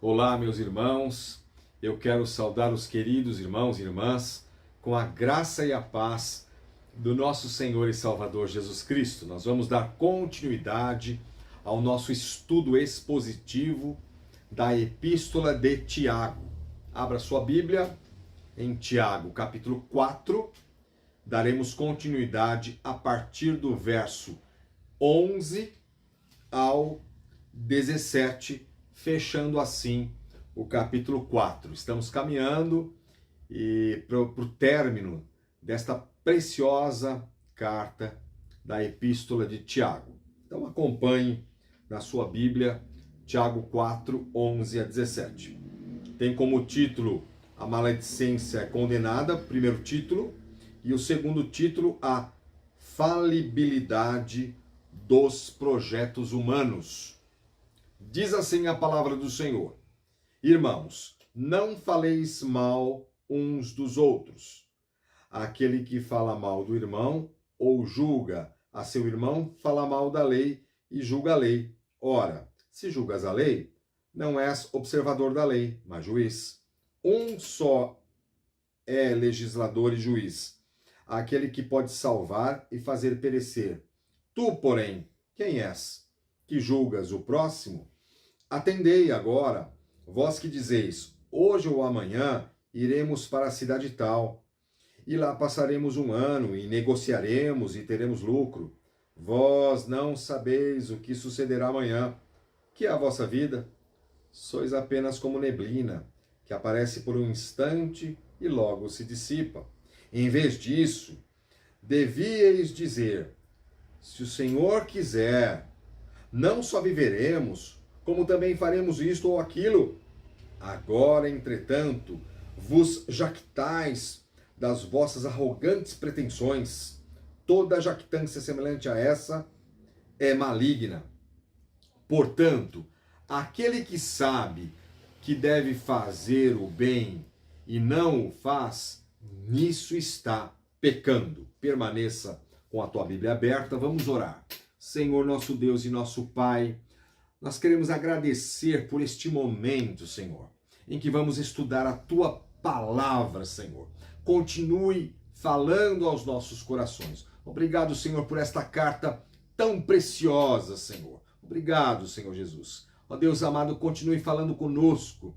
Olá, meus irmãos. Eu quero saudar os queridos irmãos e irmãs com a graça e a paz do nosso Senhor e Salvador Jesus Cristo. Nós vamos dar continuidade ao nosso estudo expositivo da Epístola de Tiago. Abra sua Bíblia em Tiago, capítulo 4. Daremos continuidade a partir do verso 11 ao 17, fechando assim o capítulo 4. Estamos caminhando para o término desta preciosa carta da Epístola de Tiago. Então acompanhe na sua Bíblia Tiago 4, 11 a 17. Tem como título A Maledicência é Condenada, primeiro título, e o segundo título, A Falibilidade dos Projetos Humanos. Diz assim a palavra do Senhor: Irmãos, não faleis mal uns dos outros. Aquele que fala mal do irmão ou julga a seu irmão, fala mal da lei e julga a lei. Ora, se julgas a lei, não és observador da lei, mas juiz. Um só é legislador e juiz, aquele que pode salvar e fazer perecer. Tu, porém, quem és? Que julgas o próximo? Atendei agora, vós que dizeis, hoje ou amanhã iremos para a cidade tal, e lá passaremos um ano, e negociaremos e teremos lucro. Vós não sabeis o que sucederá amanhã. Que é a vossa vida? Sois apenas como neblina, que aparece por um instante e logo se dissipa. Em vez disso, devíeis dizer, se o Senhor quiser, não só viveremos, como também faremos isto ou aquilo. Agora, entretanto, vos jactais das vossas arrogantes pretensões. Toda jactância semelhante a essa é maligna. Portanto, aquele que sabe que deve fazer o bem e não o faz, nisso está pecando. Permaneça com a tua Bíblia aberta, vamos orar. Senhor, nosso Deus e nosso Pai, nós queremos agradecer por este momento, Senhor, em que vamos estudar a tua palavra, Senhor. Continue falando aos nossos corações. Obrigado, Senhor, por esta carta tão preciosa, Senhor. Obrigado, Senhor Jesus. Ó Deus amado, continue falando conosco,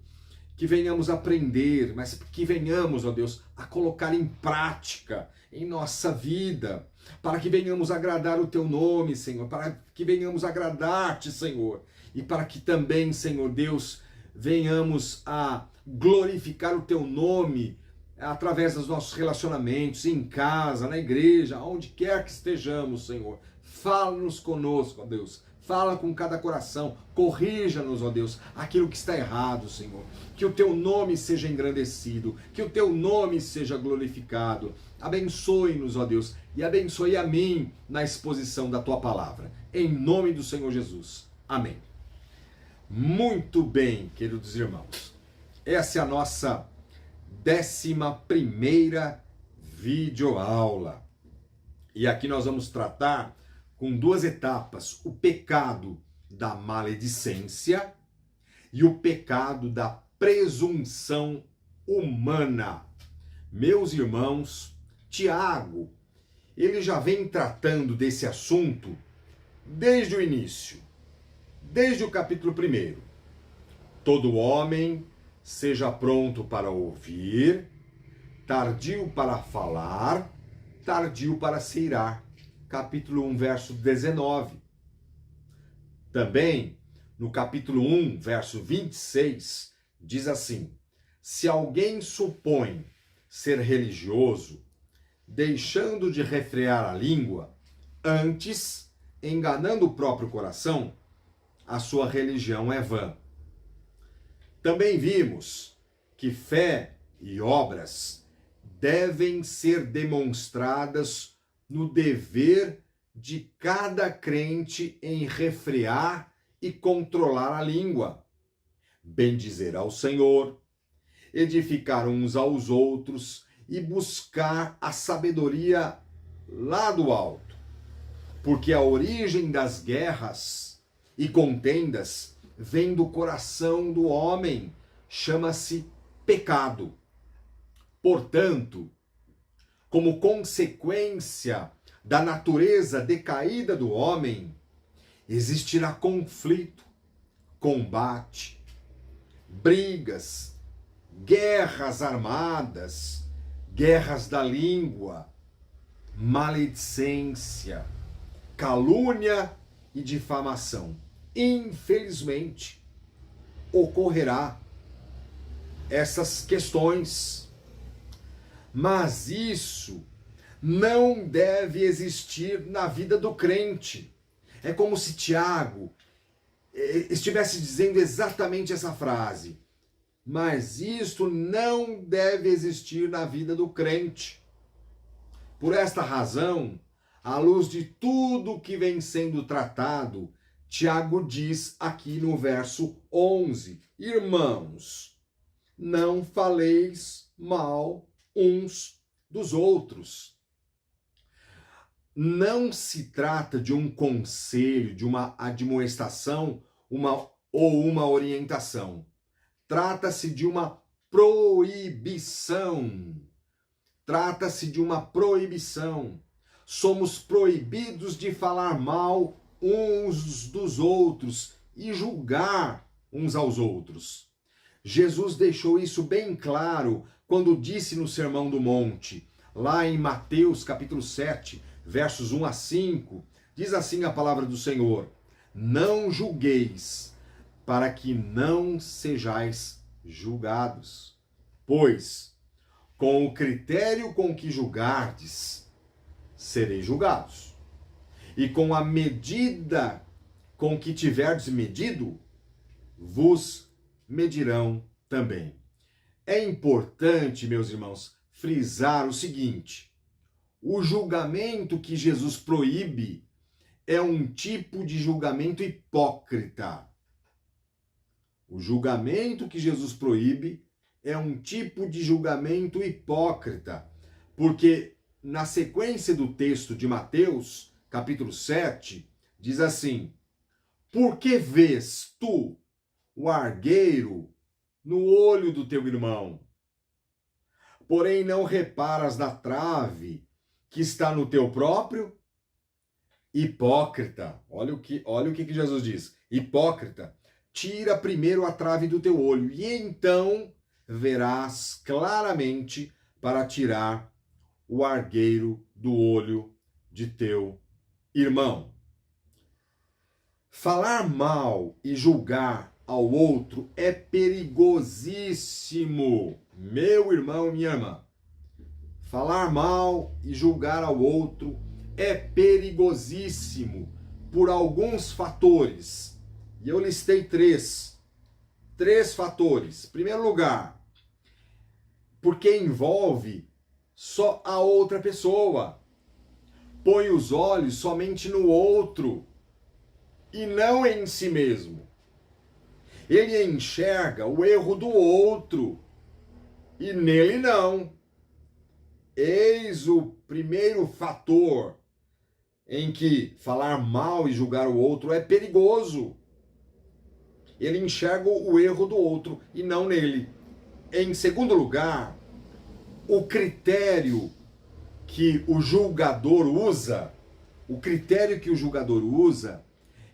que venhamos aprender, mas que venhamos, ó Deus, a colocar em prática em nossa vida, para que venhamos agradar o teu nome, Senhor, para que venhamos agradar-te, Senhor, e para que também, Senhor Deus, venhamos a glorificar o teu nome através dos nossos relacionamentos, em casa, na igreja, onde quer que estejamos, Senhor. Fala-nos conosco, ó Deus. Fala com cada coração, corrija-nos, ó Deus, aquilo que está errado, Senhor. Que o teu nome seja engrandecido, que o teu nome seja glorificado. Abençoe-nos, ó Deus, e abençoe a mim na exposição da tua palavra. Em nome do Senhor Jesus. Amém. Muito bem, queridos irmãos. Essa é a nossa 11ª videoaula. E aqui nós vamos tratar com duas etapas, o pecado da maledicência e o pecado da presunção humana. Meus irmãos, Tiago, ele já vem tratando desse assunto desde o início, desde o capítulo 1. Todo homem seja pronto para ouvir, tardio para falar, tardio para se irar. Capítulo 1, verso 19. Também, no capítulo 1, verso 26, diz assim: se alguém supõe ser religioso, deixando de refrear a língua, antes, enganando o próprio coração, a sua religião é vã. Também vimos que fé e obras devem ser demonstradas no dever de cada crente em refrear e controlar a língua, bendizer ao Senhor, edificar uns aos outros e buscar a sabedoria lá do alto. Porque a origem das guerras e contendas vem do coração do homem, chama-se pecado. Portanto, como consequência da natureza decaída do homem, existirá conflito, combate, brigas, guerras armadas, guerras da língua, maledicência, calúnia e difamação. Infelizmente, ocorrerá essas questões. Mas isso não deve existir na vida do crente. É como se Tiago estivesse dizendo exatamente essa frase. Mas isto não deve existir na vida do crente. Por esta razão, à luz de tudo que vem sendo tratado, Tiago diz aqui no verso 11: Irmãos, não faleis mal uns dos outros. Não se trata de um conselho, de uma admoestação, ou uma orientação. Trata-se de uma proibição. Trata-se de uma proibição. Somos proibidos de falar mal uns dos outros e julgar uns aos outros. Jesus deixou isso bem claro quando disse no Sermão do Monte, lá em Mateus capítulo 7, versos 1 a 5, diz assim a palavra do Senhor: Não julgueis, para que não sejais julgados. Pois, com o critério com que julgardes, sereis julgados. E com a medida com que tiverdes medido, vos medirão também. É importante, meus irmãos, frisar o seguinte: o julgamento que Jesus proíbe é um tipo de julgamento hipócrita. O julgamento que Jesus proíbe é um tipo de julgamento hipócrita, porque na sequência do texto de Mateus, capítulo 7, diz assim: Por que vês tu o argueiro no olho do teu irmão, porém não reparas na trave que está no teu próprio? Hipócrita, olha o que Jesus diz: hipócrita, tira primeiro a trave do teu olho, e então verás claramente para tirar o argueiro do olho de teu irmão. Falar mal e julgar ao outro é perigosíssimo, meu irmão e minha irmã. Falar mal e julgar ao outro é perigosíssimo por alguns fatores. E eu listei três fatores. Em primeiro lugar, porque envolve só a outra pessoa. Põe os olhos somente no outro e não em si mesmo. Ele enxerga o erro do outro e nele não. Eis o primeiro fator em que falar mal e julgar o outro é perigoso. Ele enxerga o erro do outro e não nele. Em segundo lugar, o critério que o julgador usa,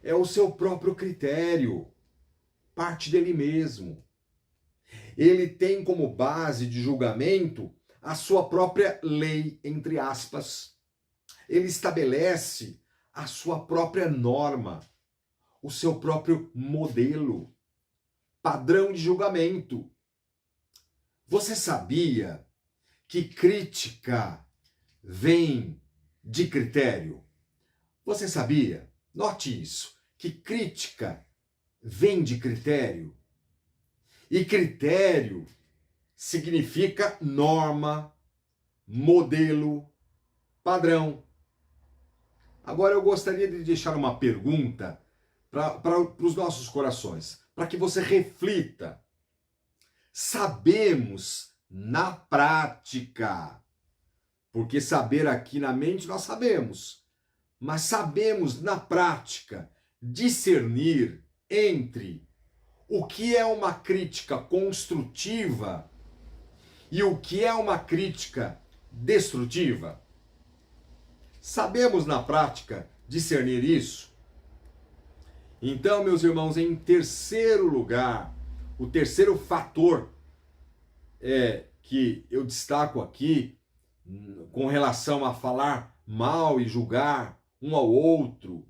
é o seu próprio critério, parte dele mesmo. Ele tem como base de julgamento a sua própria lei, entre aspas. Ele estabelece a sua própria norma, o seu próprio modelo, padrão de julgamento. Você sabia que crítica vem de critério? Você sabia? Note isso, que crítica vem de critério. E critério significa norma, modelo, padrão. Agora eu gostaria de deixar uma pergunta para os nossos corações, para que você reflita. Sabemos na prática, porque saber aqui na mente nós sabemos, mas sabemos na prática discernir entre o que é uma crítica construtiva e o que é uma crítica destrutiva? Sabemos na prática discernir isso? Então, meus irmãos, em terceiro lugar, o terceiro fator que eu destaco aqui com relação a falar mal e julgar um ao outro,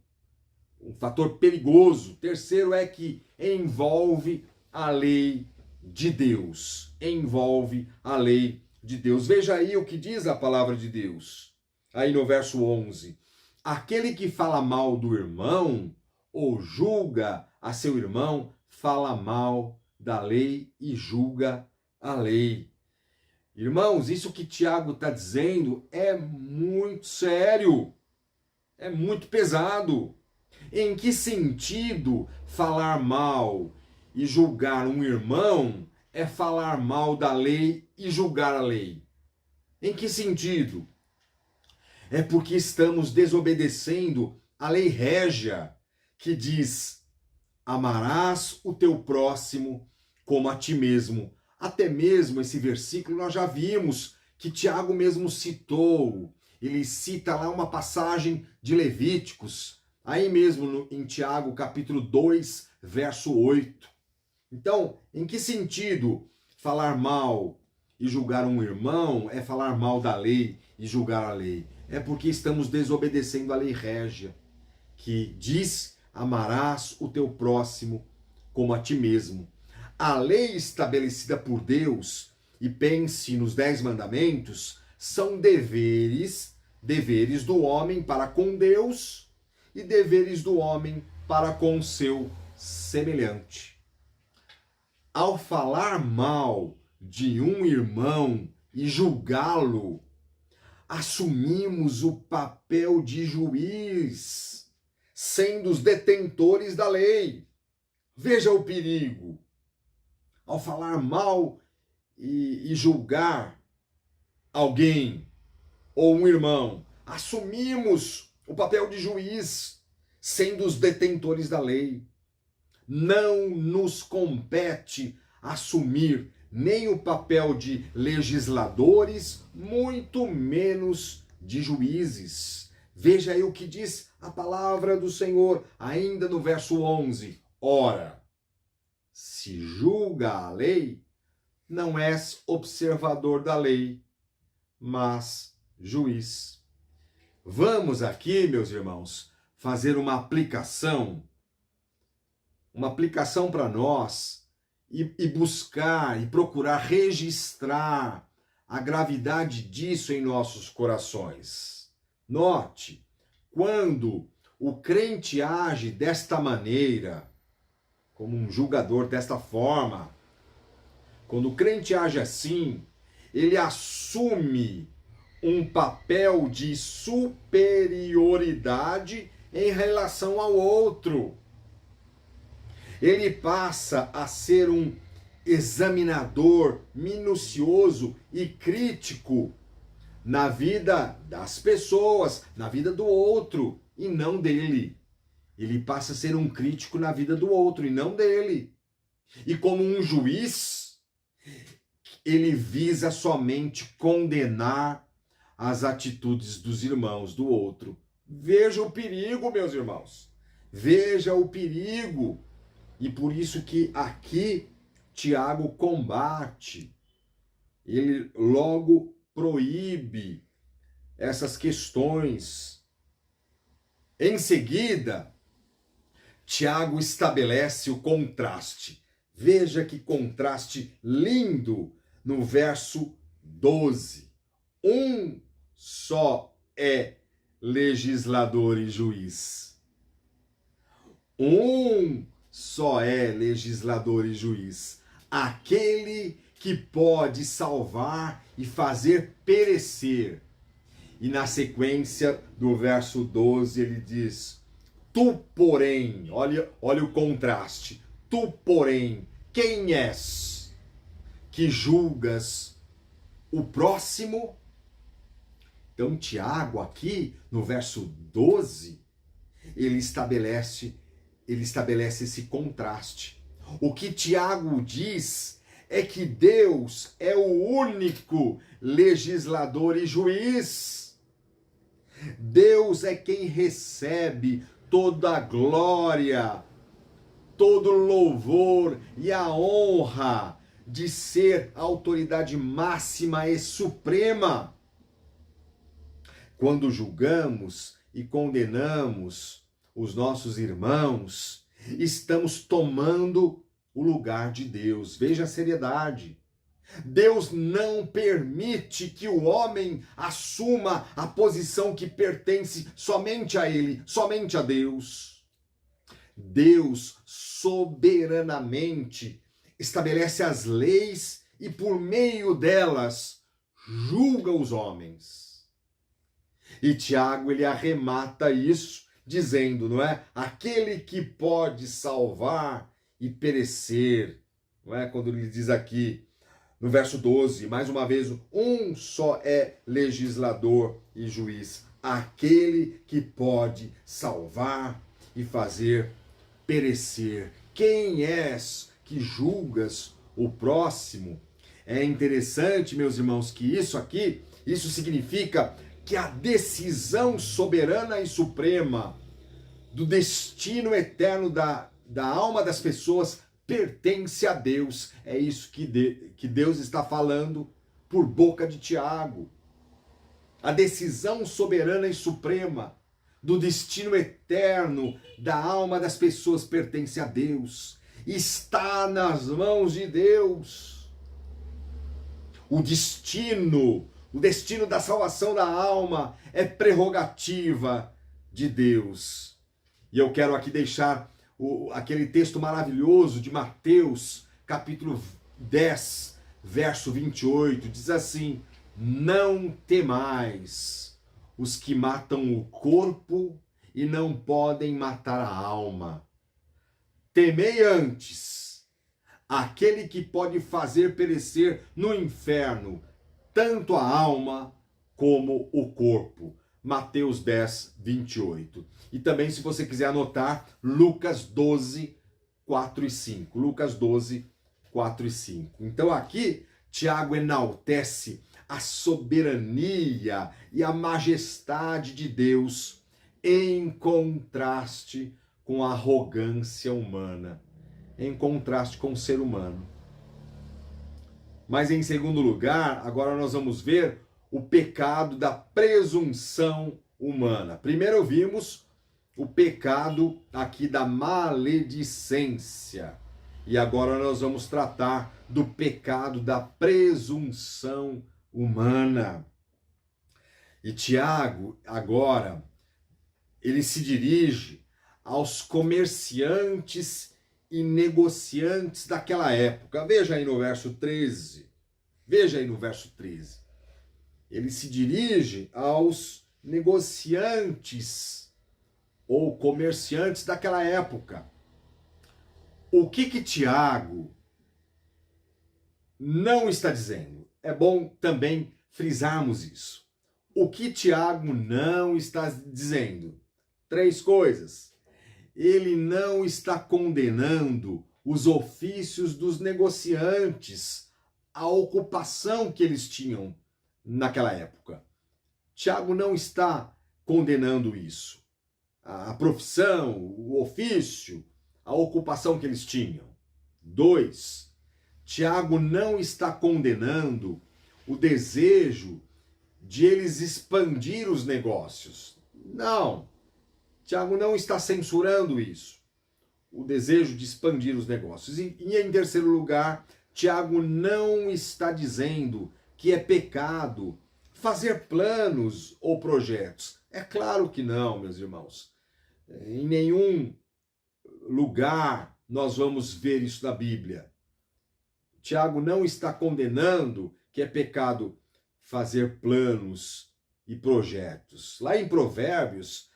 um fator perigoso. Terceiro é que envolve a lei de Deus. Envolve a lei de Deus. Veja aí o que diz a palavra de Deus. Aí no verso 11. Aquele que fala mal do irmão ou julga a seu irmão, fala mal da lei e julga a lei. Irmãos, isso que Tiago está dizendo é muito sério. É muito pesado. Em que sentido falar mal e julgar um irmão é falar mal da lei e julgar a lei? Em que sentido? É porque estamos desobedecendo a lei régia que diz: amarás o teu próximo como a ti mesmo. Até mesmo esse versículo nós já vimos que Tiago mesmo citou. Ele cita lá uma passagem de Levíticos, aí mesmo em Tiago, capítulo 2, verso 8. Então, em que sentido falar mal e julgar um irmão é falar mal da lei e julgar a lei? É porque estamos desobedecendo a lei régia, que diz: amarás o teu próximo como a ti mesmo. A lei estabelecida por Deus, e pense nos 10 mandamentos, são deveres do homem para com Deus e deveres do homem para com o seu semelhante. Ao falar mal de um irmão e julgá-lo, assumimos o papel de juiz, sendo os detentores da lei. Veja o perigo. Ao falar mal e julgar alguém ou um irmão, assumimos o papel de juiz, sendo os detentores da lei. Não nos compete assumir nem o papel de legisladores, muito menos de juízes. Veja aí o que diz a palavra do Senhor, ainda no verso 11. Ora, se julga a lei, não és observador da lei, mas juiz. Vamos aqui, meus irmãos, fazer uma aplicação para nós e buscar e procurar registrar a gravidade disso em nossos corações. Note, quando o crente age desta maneira, como um julgador desta forma, quando o crente age assim, ele assume um papel de superioridade em relação ao outro. Ele passa a ser um examinador minucioso e crítico na vida das pessoas, na vida do outro e não dele. Ele passa a ser um crítico na vida do outro e não dele. E como um juiz, ele visa somente condenar as atitudes dos irmãos do outro. Veja o perigo, meus irmãos. Veja o perigo. E por isso que aqui Tiago combate. Ele logo proíbe essas questões. Em seguida, Tiago estabelece o contraste. Veja que contraste lindo no verso 12. Um só é legislador e juiz. Um só é legislador e juiz. Aquele que pode salvar e fazer perecer. E na sequência do verso 12 ele diz: tu, porém, olha o contraste. Tu, porém, quem és que julgas o próximo? Então, Tiago, aqui no verso 12, ele estabelece esse contraste. O que Tiago diz é que Deus é o único legislador e juiz. Deus é quem recebe toda a glória, todo o louvor e a honra de ser a autoridade máxima e suprema. Quando julgamos e condenamos os nossos irmãos, estamos tomando o lugar de Deus. Veja a seriedade. Deus não permite que o homem assuma a posição que pertence somente a ele, somente a Deus. Deus soberanamente estabelece as leis e por meio delas julga os homens. E Tiago, ele arremata isso dizendo, não é? Aquele que pode salvar e perecer, não é? Quando ele diz aqui, no verso 12, mais uma vez, um só é legislador e juiz, aquele que pode salvar e fazer perecer. Quem és que julgas o próximo? É interessante, meus irmãos, que isso significa que a decisão soberana e suprema do destino eterno da alma das pessoas pertence a Deus. É isso que Deus está falando por boca de Tiago. A decisão soberana e suprema do destino eterno da alma das pessoas pertence a Deus. Está nas mãos de Deus. O destino da salvação da alma é prerrogativa de Deus. E eu quero aqui deixar aquele texto maravilhoso de Mateus, capítulo 10, verso 28, diz assim: não temais os que matam o corpo e não podem matar a alma. Temei antes aquele que pode fazer perecer no inferno tanto a alma como o corpo. Mateus 10, 28. E também, se você quiser anotar, Lucas 12, 4 e 5. Lucas 12, 4 e 5. Então aqui, Tiago enaltece a soberania e a majestade de Deus em contraste com a arrogância humana, em contraste com o ser humano. Mas em segundo lugar, agora nós vamos ver o pecado da presunção humana. Primeiro vimos o pecado aqui da maledicência. E agora nós vamos tratar do pecado da presunção humana. E Tiago, agora, ele se dirige aos comerciantes e negociantes daquela época. Veja aí no verso 13. Veja aí no verso 13. Ele se dirige aos negociantes ou comerciantes daquela época. O que Tiago não está dizendo? É bom também frisarmos isso. O que Tiago não está dizendo? 3 coisas. Ele não está condenando os ofícios dos negociantes, a ocupação que eles tinham naquela época. Tiago não está condenando isso. A profissão, o ofício, a ocupação que eles tinham. 2, Tiago não está condenando o desejo de eles expandir os negócios. Não. Tiago não está censurando isso, o desejo de expandir os negócios. E em terceiro lugar, Tiago não está dizendo que é pecado fazer planos ou projetos. É claro que não, meus irmãos. Em nenhum lugar nós vamos ver isso na Bíblia. Tiago não está condenando que é pecado fazer planos e projetos. Lá em Provérbios,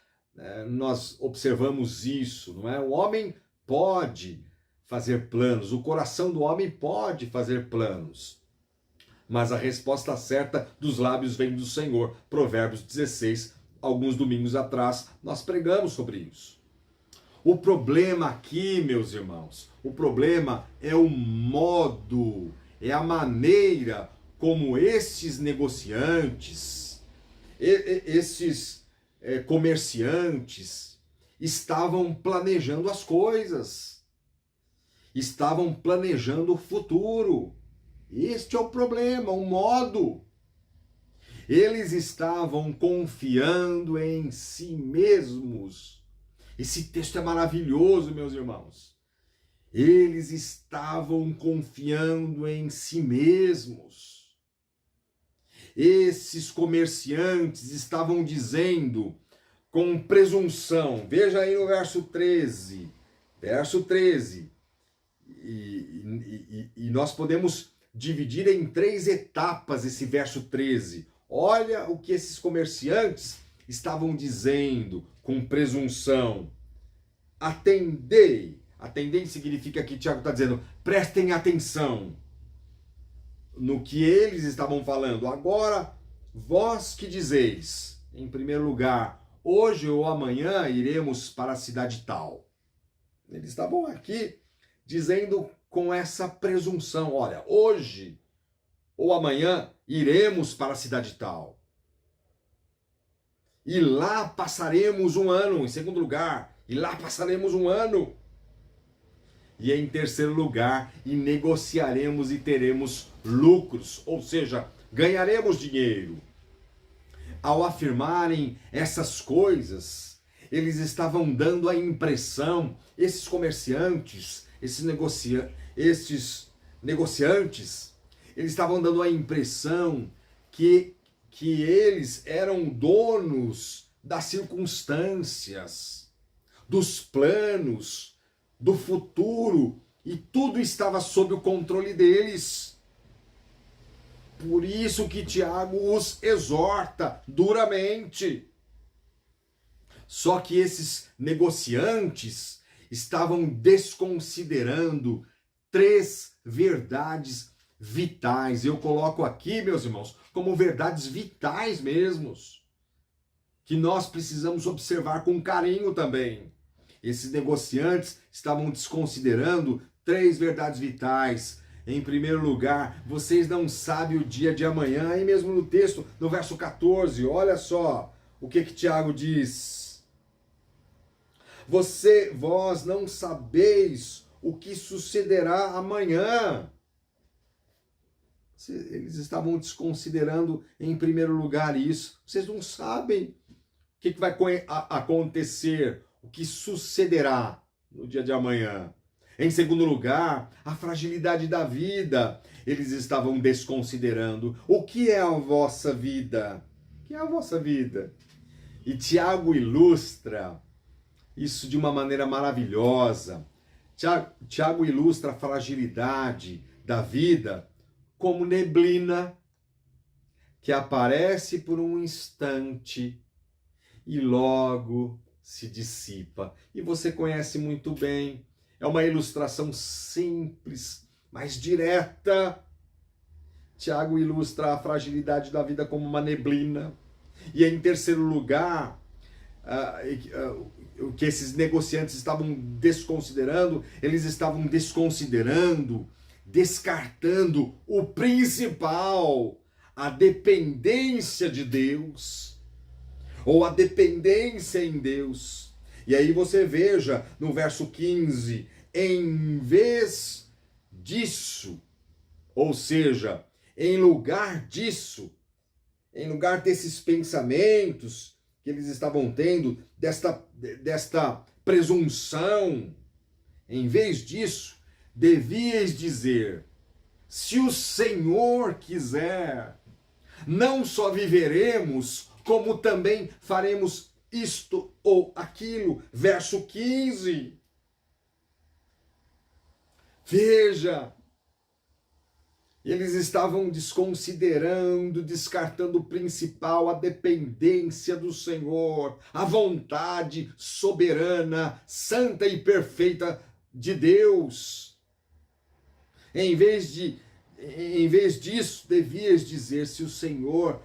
nós observamos isso, não é? O homem pode fazer planos, o coração do homem pode fazer planos, mas a resposta certa dos lábios vem do Senhor. Provérbios 16, alguns domingos atrás, nós pregamos sobre isso. O problema aqui, meus irmãos, o problema é o modo, é a maneira como estes negociantes, esses comerciantes estavam planejando as coisas, estavam planejando o futuro. Este é o problema, o modo. Eles estavam confiando em si mesmos. Esse texto é maravilhoso, meus irmãos. Eles estavam confiando em si mesmos. Esses comerciantes estavam dizendo com presunção, veja aí no verso 13, e nós podemos dividir em 3 etapas esse verso 13. Olha o que esses comerciantes estavam dizendo com presunção. Atendei. Atendei significa que Tiago está dizendo, prestem atenção no que eles estavam falando. Agora, vós que dizeis, em primeiro lugar, hoje ou amanhã iremos para a cidade tal. Eles estavam aqui dizendo com essa presunção, olha, hoje ou amanhã iremos para a cidade tal. E lá passaremos um ano, em segundo lugar, e lá passaremos um ano. E em terceiro lugar, e negociaremos e teremos lucros, ou seja, ganharemos dinheiro. Ao afirmarem essas coisas, eles estavam dando a impressão, esses comerciantes, esses negociantes, eles estavam dando a impressão que eles eram donos das circunstâncias, dos planos, do futuro, e tudo estava sob o controle deles. Por isso que Tiago os exorta duramente. Só que esses negociantes estavam desconsiderando 3 verdades vitais. Eu coloco aqui, meus irmãos, como verdades vitais mesmos, que nós precisamos observar com carinho também. Esses negociantes estavam desconsiderando 3 verdades vitais. Em primeiro lugar, vocês não sabem o dia de amanhã. Aí mesmo no texto, no verso 14, olha só o que Tiago diz. Vós não sabeis o que sucederá amanhã. Eles estavam desconsiderando em primeiro lugar isso. Vocês não sabem o que vai acontecer, o que sucederá no dia de amanhã. Em segundo lugar, a fragilidade da vida. Eles estavam desconsiderando. O que é a vossa vida? O que é a vossa vida? E Tiago ilustra isso de uma maneira maravilhosa. Tiago ilustra a fragilidade da vida como neblina que aparece por um instante e logo se dissipa. E você conhece muito bem. É uma ilustração simples, mas direta. Tiago ilustra a fragilidade da vida como uma neblina. E em terceiro lugar, o que esses negociantes estavam desconsiderando, eles estavam descartando o principal, a dependência de Deus, ou a dependência em Deus. E aí você veja no verso 15, em vez disso, ou seja, em lugar disso, em lugar desses pensamentos que eles estavam tendo, desta presunção, em vez disso, devíeis dizer, se o Senhor quiser, não só viveremos, como também faremos isto ou aquilo. Verso 15. Veja, eles estavam desconsiderando, descartando o principal, a dependência do Senhor, a vontade soberana, santa e perfeita de Deus. Em vez disso, devias dizer, se o Senhor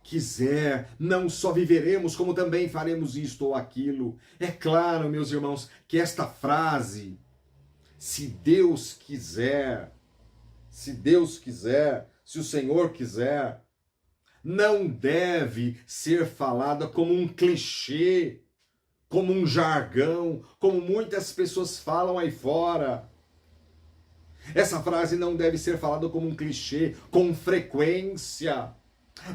quiser, não só viveremos, como também faremos isto ou aquilo. É claro, meus irmãos, que esta frase, se Deus quiser, se Deus quiser, se o Senhor quiser, não deve ser falada como um clichê, como um jargão, como muitas pessoas falam aí fora. Essa frase não deve ser falada como um clichê, com frequência,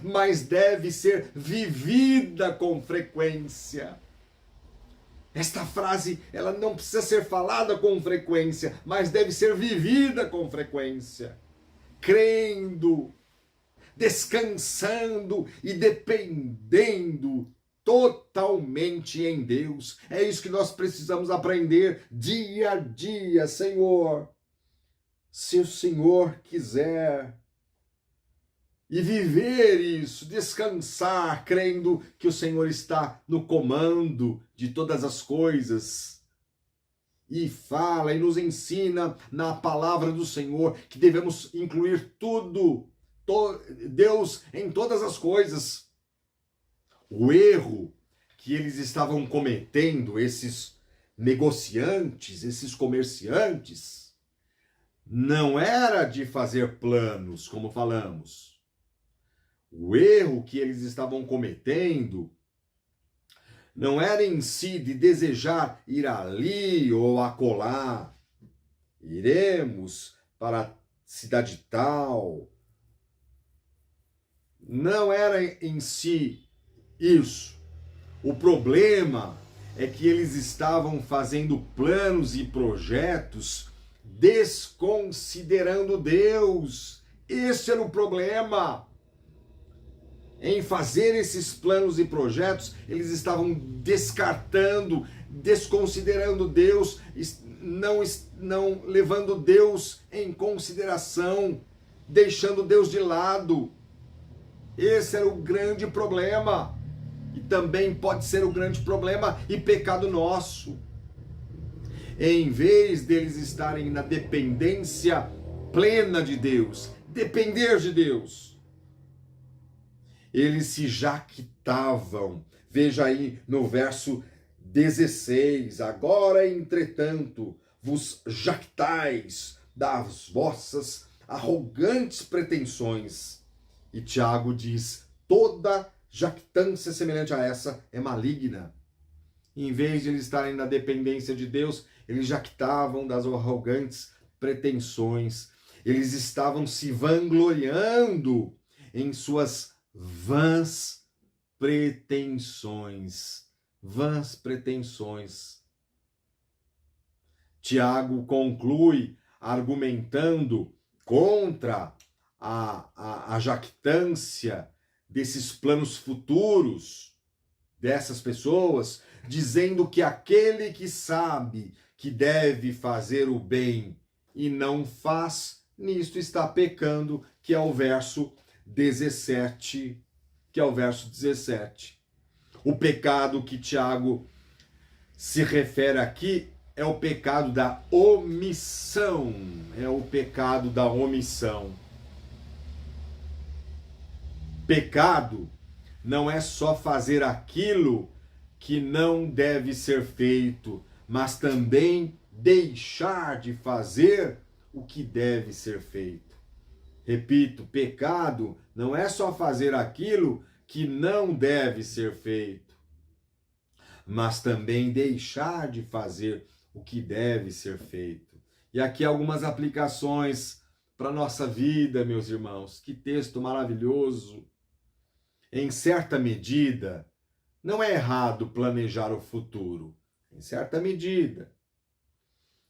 mas deve ser vivida com frequência. Esta frase, ela não precisa ser falada com frequência, mas deve ser vivida com frequência. Crendo, descansando e dependendo totalmente em Deus. É isso que nós precisamos aprender dia a dia, Senhor. Se o Senhor quiser, e viver isso, descansar, crendo que o Senhor está no comando de todas as coisas. E fala e nos ensina na palavra do Senhor que devemos incluir tudo, Deus em todas as coisas. O erro que eles estavam cometendo, esses negociantes, esses comerciantes, não era de fazer planos, como falamos. O erro que eles estavam cometendo não era em si de desejar ir ali ou acolá. Iremos para a cidade tal. Não era em si isso. O problema é que eles estavam fazendo planos e projetos desconsiderando Deus. Esse era o problema. Em fazer esses planos e projetos, eles estavam descartando, desconsiderando Deus, não levando Deus em consideração, deixando Deus de lado. Esse era o grande problema. E também pode ser o grande problema e pecado nosso. Em vez deles estarem na dependência plena de Deus, depender de Deus, eles se jactavam. Veja aí no verso 16. Agora, entretanto, vos jactais das vossas arrogantes pretensões. E Tiago diz, toda jactância semelhante a essa é maligna. Em vez de eles estarem na dependência de Deus, eles jactavam das arrogantes pretensões. Eles estavam se vangloriando em suas vãs pretensões. Vãs pretensões. Tiago conclui argumentando contra a jactância desses planos futuros dessas pessoas, dizendo que aquele que sabe que deve fazer o bem e não faz, nisto está pecando, que é o verso 17, O pecado que Tiago se refere aqui é o pecado da omissão. Pecado não é só fazer aquilo que não deve ser feito, mas também deixar de fazer o que deve ser feito. Repito, pecado não é só fazer aquilo que não deve ser feito, mas também deixar de fazer o que deve ser feito. E aqui algumas aplicações para a nossa vida, meus irmãos. Que texto maravilhoso! Em certa medida, não é errado planejar o futuro. Em certa medida.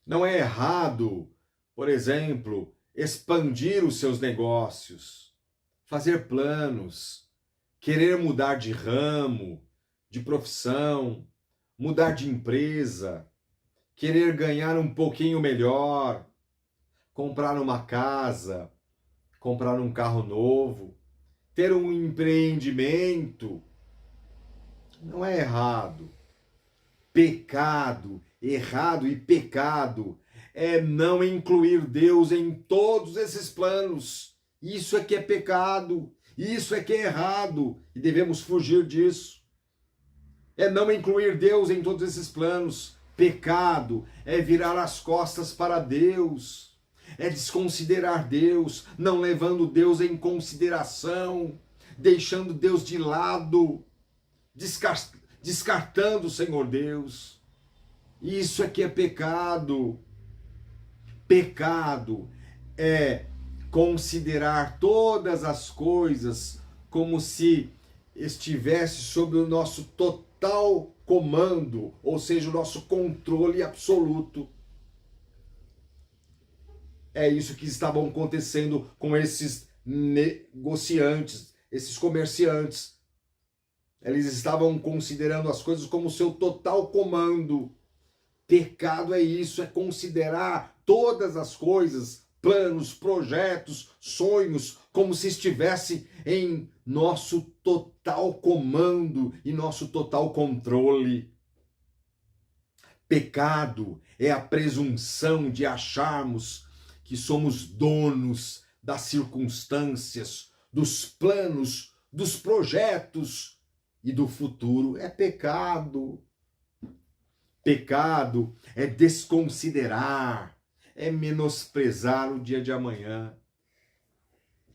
Não é errado, por exemplo, expandir os seus negócios, fazer planos, querer mudar de ramo, de profissão, mudar de empresa, querer ganhar um pouquinho melhor, comprar uma casa, comprar um carro novo, ter um empreendimento. Não é errado. Pecado, errado e pecado é não incluir Deus em todos esses planos. Isso é que é pecado. E isso é que é errado e devemos fugir disso. É não incluir Deus em todos esses planos. Pecado é virar as costas para Deus. É desconsiderar Deus, não levando Deus em consideração, deixando Deus de lado, descartando o Senhor Deus. Isso é que é pecado. Pecado é considerar todas as coisas como se estivesse sob o nosso total comando, ou seja, o nosso controle absoluto. É isso que estava acontecendo com esses negociantes, esses comerciantes. Eles estavam considerando as coisas como seu total comando. Pecado é isso, é considerar todas as coisas, planos, projetos, sonhos, como se estivesse em nosso total comando e nosso total controle. Pecado é a presunção de acharmos que somos donos das circunstâncias, dos planos, dos projetos e do futuro. É pecado. Pecado é desconsiderar, é menosprezar o dia de amanhã.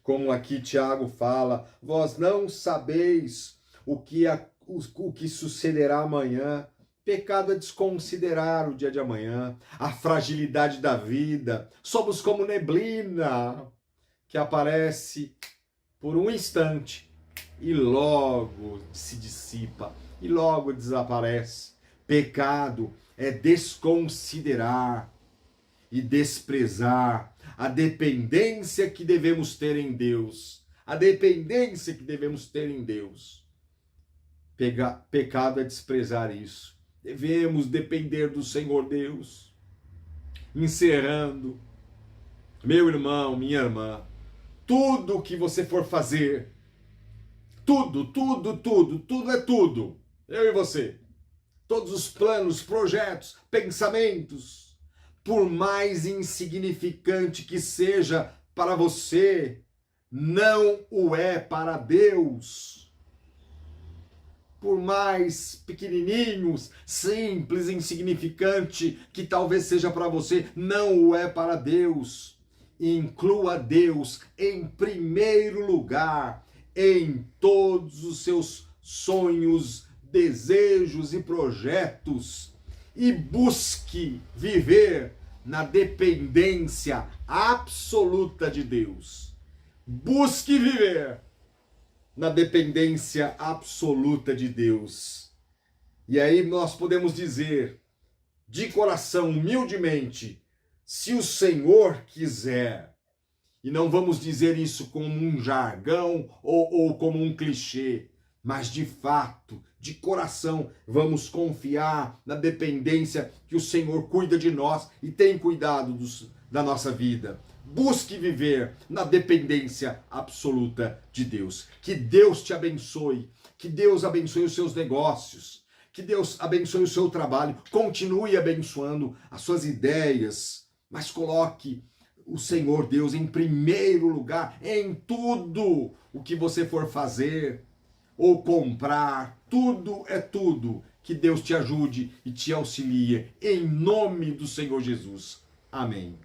Como aqui Tiago fala, vós não sabeis o que sucederá amanhã. Pecado é desconsiderar o dia de amanhã, a fragilidade da vida. Somos como neblina que aparece por um instante e logo se dissipa e logo desaparece. Pecado é desconsiderar e desprezar a dependência que devemos ter em Deus. A dependência que devemos ter em Deus. Pecado é desprezar isso. Devemos depender do Senhor Deus. Encerrando, meu irmão, minha irmã, tudo que você for fazer, tudo é tudo. Eu e você. Todos os planos, projetos, pensamentos, por mais insignificante que seja para você, não o é para Deus. Por mais pequenininhos, simples, insignificante que talvez seja para você, não o é para Deus. Inclua Deus em primeiro lugar em todos os seus sonhos, desejos e projetos e busque viver na dependência absoluta de Deus. Busque viver na dependência absoluta de Deus. E aí nós podemos dizer, de coração, humildemente, se o Senhor quiser, e não vamos dizer isso como um jargão ou como um clichê, mas de fato, de coração, vamos confiar na dependência que o Senhor cuida de nós e tem cuidado da nossa vida. Busque viver na dependência absoluta de Deus. Que Deus te abençoe, que Deus abençoe os seus negócios, que Deus abençoe o seu trabalho, continue abençoando as suas ideias, mas coloque o Senhor Deus em primeiro lugar em tudo o que você for fazer ou comprar, tudo é tudo. Que Deus te ajude e te auxilie, em nome do Senhor Jesus. Amém.